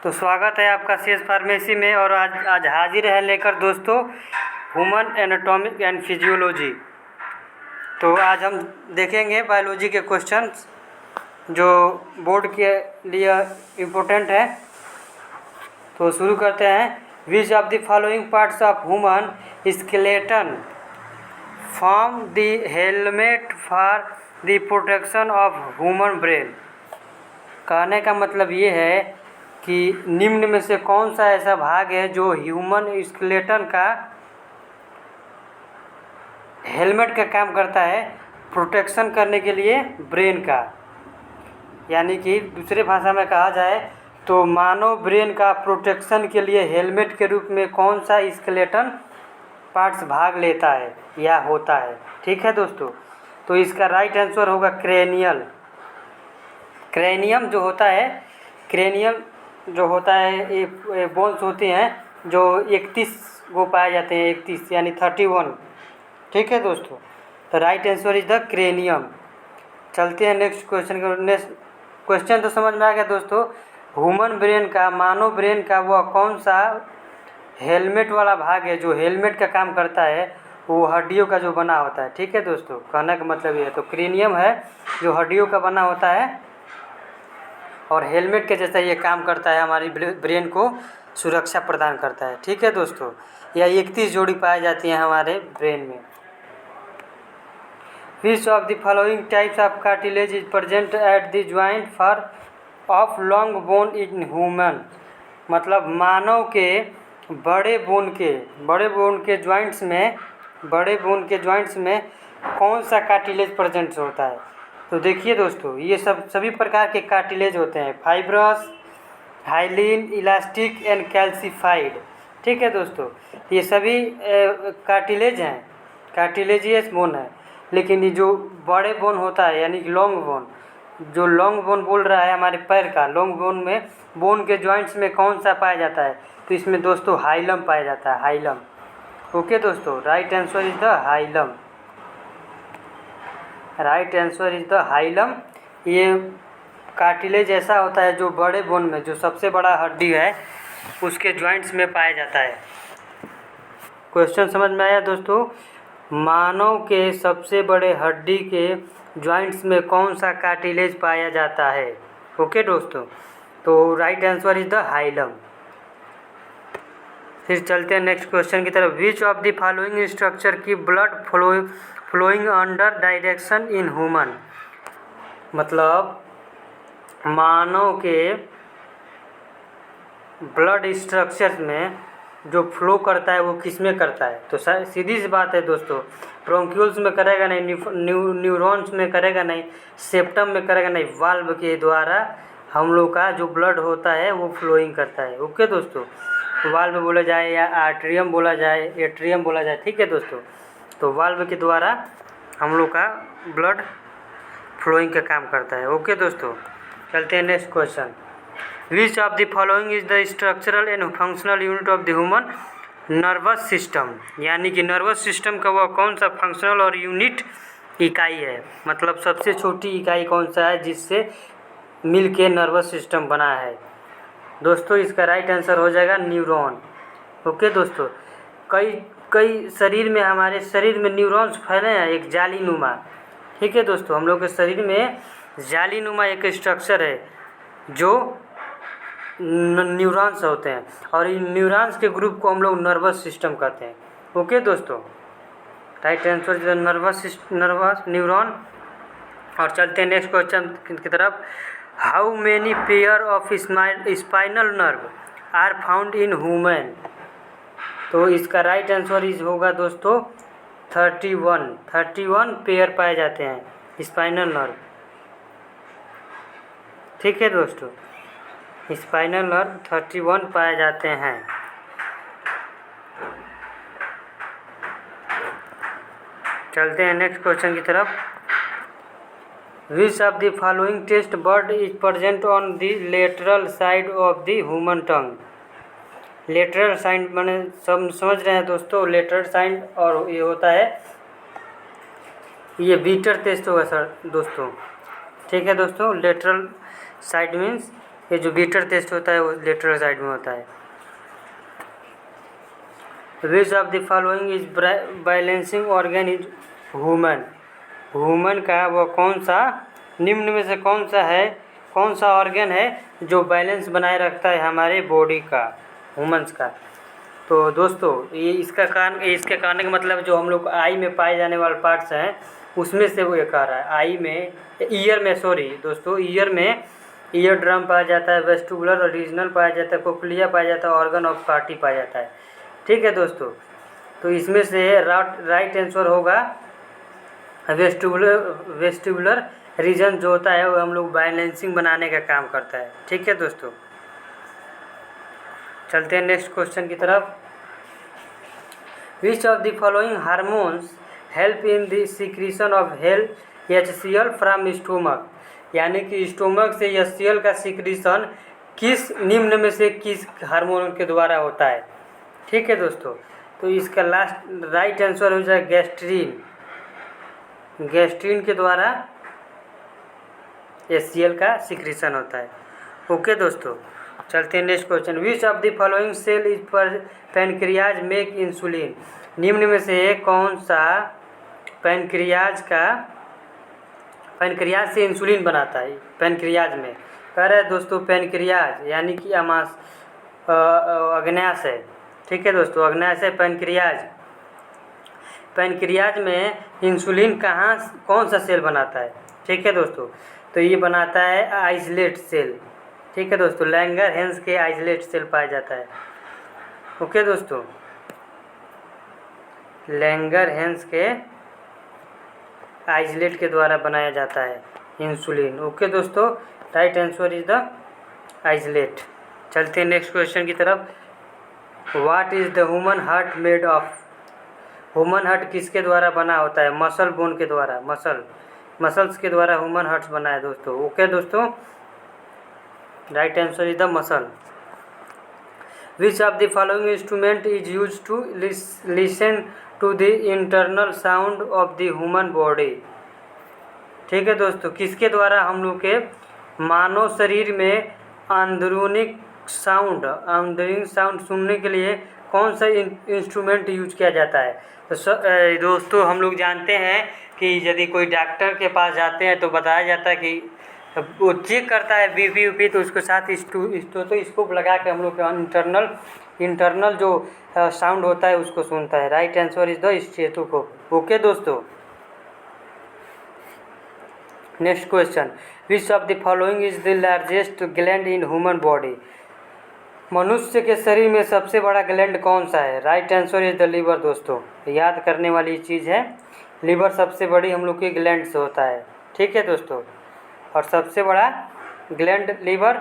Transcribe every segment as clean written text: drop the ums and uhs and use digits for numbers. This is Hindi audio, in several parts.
तो स्वागत है आपका सीएस फार्मेसी में। और आज आज हाजिर है लेकर दोस्तों ह्यूमन एनाटॉमिक एंड फिजियोलॉजी। तो आज हम देखेंगे बायोलॉजी के क्वेश्चंस जो बोर्ड के लिए इम्पोर्टेंट है। तो शुरू करते हैं। विच of the following parts of human skeleton form the helmet for the protection of human brain. कहने का मतलब ये है कि निम्न में से कौन सा ऐसा भाग है जो ह्यूमन स्केलेटन का हेलमेट का काम करता है प्रोटेक्शन करने के लिए ब्रेन का। यानी कि दूसरे भाषा में कहा जाए तो मानव ब्रेन का प्रोटेक्शन के लिए हेलमेट के रूप में कौन सा स्केलेटन पार्ट्स भाग लेता है या होता है। ठीक है दोस्तों, तो इसका राइट आंसर होगा क्रेनियल। क्रेनियम जो होता है, क्रेनियल जो होता है ये बोन्स होते हैं जो 31 को पाए जाते हैं, 31 यानी 31। ठीक है दोस्तों, तो right answer is the cranium. चलते हैं नेक्स्ट क्वेश्चन का। नेक्स्ट क्वेश्चन तो समझ में आ गया दोस्तों। ह्यूमन ब्रेन का, मानव ब्रेन का वह कौन सा हेलमेट वाला भाग है जो हेलमेट का काम करता है, वो हड्डियों का जो बना होता है। ठीक है दोस्तों, कहने का मतलब ये है। तो क्रेनियम है जो हड्डियों का बना होता है और हेलमेट के जैसा ये काम करता है, हमारी ब्रेन को सुरक्षा प्रदान करता है। ठीक है दोस्तों, यह 31 जोड़ी पाई जाती हैं हमारे ब्रेन में। विच of the following types of cartilage is present at the joint for of long bone in human. मतलब मानव के बड़े बोन के जॉइंट्स में कौन सा कार्टिलेज प्रेजेंट होता है। तो देखिए दोस्तों, ये सभी प्रकार के कार्टिलेज होते हैं, fibrous, hyaline, elastic and calcified. ठीक है दोस्तों, ये सभी कार्टिलेज हैं, कार्टिलेजियस बोन है। लेकिन ये जो बड़े बोन होता है यानी कि लॉन्ग बोन, जो लॉन्ग बोन बोल रहा है हमारे पैर का, लॉन्ग बोन में बोन के जॉइंट्स में कौन सा पाया जाता है, तो इसमें दोस्तों हाइलम पाया जाता है, हाइलम। ओके दोस्तों, right answer is the hilum. Right answer is the hilum. ये कार्टिलेज ऐसा होता है जो बड़े बोन में, जो सबसे बड़ा हड्डी है उसके जॉइंट्स में पाया जाता है। क्वेश्चन समझ में आया दोस्तों। मानव के सबसे बड़े हड्डी के जॉइंट्स में कौन सा कार्टिलेज पाया जाता है। ओके दोस्तों, तो right answer is the hilum. फिर चलते हैं नेक्स्ट क्वेश्चन की तरफ। Which of the following structure की blood flowing under direction in human. मतलब मानव के ब्लड स्ट्रक्चर में जो फ्लो करता है वो किस में करता है। तो सीधी सी बात है दोस्तों, ब्रोंक्यूल्स में करेगा नहीं, न्यूरॉन्स में करेगा नहीं, सेप्टम में करेगा नहीं, वाल्व के द्वारा हम लोग का जो ब्लड होता है वो फ्लोइंग करता है। ओके दोस्तों, वाल्व बोला जाए या आर्ट्रियम बोला जाए, एट्रियम बोला जाए। ठीक है दोस्तों, तो वाल्व के द्वारा हम लोग का ब्लड फ्लोइंग का काम करता है। ओके दोस्तों, चलते हैं next question. Which of the following is the structural and functional unit of the human nervous system. यानी कि नर्वस सिस्टम का वह कौन सा फंक्शनल और यूनिट इकाई है। मतलब सबसे छोटी इकाई कौन सा है जिससे मिल के नर्वस सिस्टम बना है। दोस्तों इसका राइट आंसर हो जाएगा न्यूरॉन। ओके दोस्तों, कई हमारे शरीर में न्यूरॉन्स फैले हैं एक जालीनुमा। ठीक है दोस्तों, हम लोग के शरीर में जालीनुमा एक स्ट्रक्चर है जो न्यूरॉन्स होते हैं और इन न्यूरॉन्स के ग्रुप को हम लोग नर्वस सिस्टम कहते हैं। ओके दोस्तों, right answer is nervous neuron. और चलते हैं नेक्स्ट क्वेश्चन की तरफ। How many pair of spinal nerve are found in human. तो इसका राइट आंसर इज होगा दोस्तों 31 पेयर पाए जाते हैं स्पाइनल नर्व। ठीक है दोस्तों, स्पाइनल नर्व 31 पाए जाते हैं। चलते हैं नेक्स्ट क्वेश्चन की तरफ। Which of the following taste bud is present on the lateral side of the human tongue. Lateral side मैंने सब समझ रहे हैं दोस्तों, लेटरल साइड और ये होता है, ये बीटर टेस्ट होगा सर दोस्तों। ठीक है दोस्तों, लेटरल साइड मीन्स ये जो बीटर टेस्ट होता है वो लेटरल साइड में होता है। विच of the following is balancing organ is human. Human का वो कौन सा निम्न में से कौन सा ऑर्गन है जो बैलेंस बनाए रखता है हमारे बॉडी का, ह्यूमंस का। तो दोस्तों ये इसके कारण का मतलब जो हम लोग आई में पाए जाने वाले पार्ट्स हैं उसमें से वो एक आ रहा है। आई में ईयर में दोस्तों ईयर में ईयर ड्रम पाया जाता है, वेस्टिबुलर ओरिजिनल पाया जाता है, कोक्लिया पाया जाता है, ऑर्गन ऑफ कार्टी पाया जाता है। ठीक है दोस्तों, तो इसमें से राइट आंसर होगा वेस्टिबुलर रीजन जो होता है वो हम लोग बैलेंसिंग बनाने का काम करता है। ठीक है दोस्तों, चलते हैं नेक्स्ट क्वेश्चन की तरफ। Which of the following hormones help in the secretion of HCl from stomach. यानी कि स्टोमक से HCl का सिक्रीशन किस निम्न में से किस हार्मोन के द्वारा होता है। ठीक है दोस्तों, तो इसका राइट आंसर हो जाए गैस्ट्रीन के द्वारा HCl का सिक्रीशन होता है। ओके दोस्तों, चलते हैं next question. Which of the following cell is per pancreas make insulin. निम्न में से कौन सा पैनक्रियाज से इंसुलिन बनाता है। पैनक्रियाज में कह रहे हैं दोस्तों, पैनक्रियाज यानी कि अग्न्याशय। ठीक है दोस्तों, अग्न्याशय पैनक्रियाज में इंसुलिन कौन सा सेल बनाता है। ठीक है दोस्तों, तो ये बनाता है आइसलेट सेल। ठीक है दोस्तों, लैंगरहैंस के आइसलेट सेल पाया जाता है। ओके दोस्तों, लैंगरहैंस के आइसलेट के द्वारा बनाया जाता है इंसुलिन। ओके दोस्तों, right answer is the islet. चलते हैं नेक्स्ट क्वेश्चन की तरफ। What is the human heart made of. Human heart किसके द्वारा बना होता है। मसल बोन के द्वारा, मसल्स के द्वारा ह्यूमन हार्ट बना है दोस्तों। ओके दोस्तों, right answer is the muscle. Which of the following instrument is use to listen to the internal sound of the human body. ठीक है दोस्तों, किसके द्वारा हम लोग के मानव शरीर में अंदरूनी साउंड सुनने के लिए कौन सा इंस्ट्रूमेंट यूज किया जाता है। तो दोस्तों हम लोग जानते हैं कि यदि कोई डॉक्टर के पास जाते हैं तो बताया जाता है कि वो चेक करता है बीपी ऊपी, तो उसके साथ स्कोप लगा के हम लोग के इंटरनल जो साउंड होता है उसको सुनता है। Right answer is the stethoscope. Okay दोस्तों, next question. Which of the following is the largest gland in human body. मनुष्य के शरीर में सबसे बड़ा ग्लैंड कौन सा है। Right answer is the liver. दोस्तों याद करने वाली चीज़ है, लीवर सबसे बड़ी हम लोग की ग्लैंड से होता है। ठीक है दोस्तों, और सबसे बड़ा ग्लैंड लीवर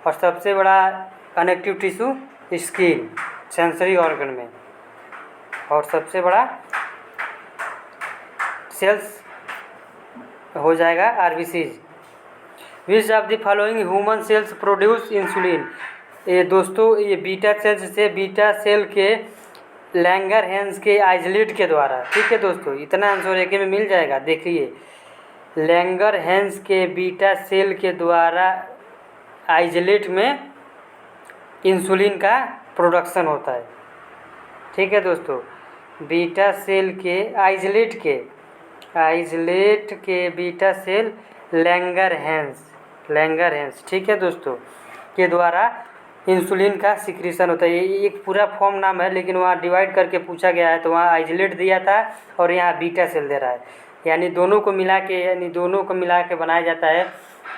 और सबसे बड़ा connective tissue skin sensory organ में, और सबसे बड़ा सेल्स हो जाएगा RBCs। Which of the following human cells produce insulin. ये दोस्तों ये बीटा सेल के लैंगरहैंस के आइसलेट के द्वारा। ठीक है दोस्तों, इतना आंसर एक में मिल जाएगा। देखिए, लैंगरहैंस के बीटा सेल के द्वारा आइसलेट में इंसुलिन का प्रोडक्शन होता है। ठीक है दोस्तों, बीटा सेल के आइसलेट के बीटा सेल लैंगरहैंस ठीक है दोस्तों के द्वारा इंसुलिन का सिक्रीशन होता है। ये एक पूरा फॉर्म नाम है, लेकिन वहाँ डिवाइड करके पूछा गया है तो वहाँ आइसलेट दिया था और यहाँ बीटा सेल दे रहा है। यानी दोनों को मिला के बनाया जाता है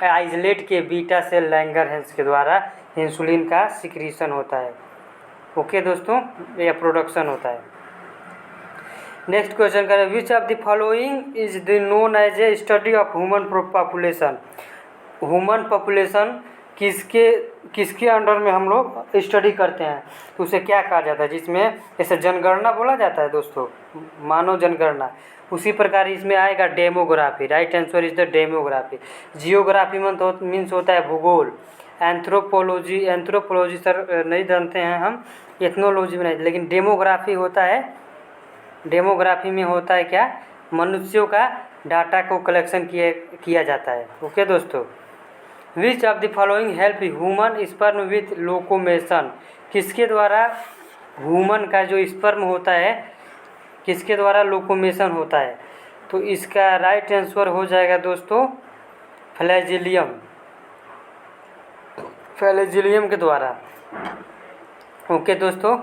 आइसलेट के बीटा सेल लैंगरहैंस के द्वारा इंसुलिन का सिक्रीशन होता है। ओके दोस्तों, या प्रोडक्शन होता है। नेक्स्ट क्वेश्चन करें। Which of the following is the known as a study of human population. Human population किसके अंडर में हम लोग स्टडी करते हैं तो उसे क्या कहा जाता है, जिसमें जैसे जनगणना बोला जाता है दोस्तों, मानव जनगणना, उसी प्रकार इसमें आएगा demography. Right answer is the demography. Geography means होता है भूगोल। एंथ्रोपोलॉजी सर नहीं जानते हैं हम, एथनोलॉजी में नहीं, लेकिन डेमोग्राफी होता है। डेमोग्राफी में होता है क्या, मनुष्यों का डाटा को कलेक्शन किया जाता है। ओके दोस्तों, विच of the following help human sperm with locomotion, किसके द्वारा ह्यूमन का जो स्पर्म होता है किसके द्वारा लोकोमेशन होता है? तो इसका राइट आंसर हो जाएगा दोस्तों फ्लैजिलियम, फ्लैजिलियम के द्वारा। ओके दोस्तों।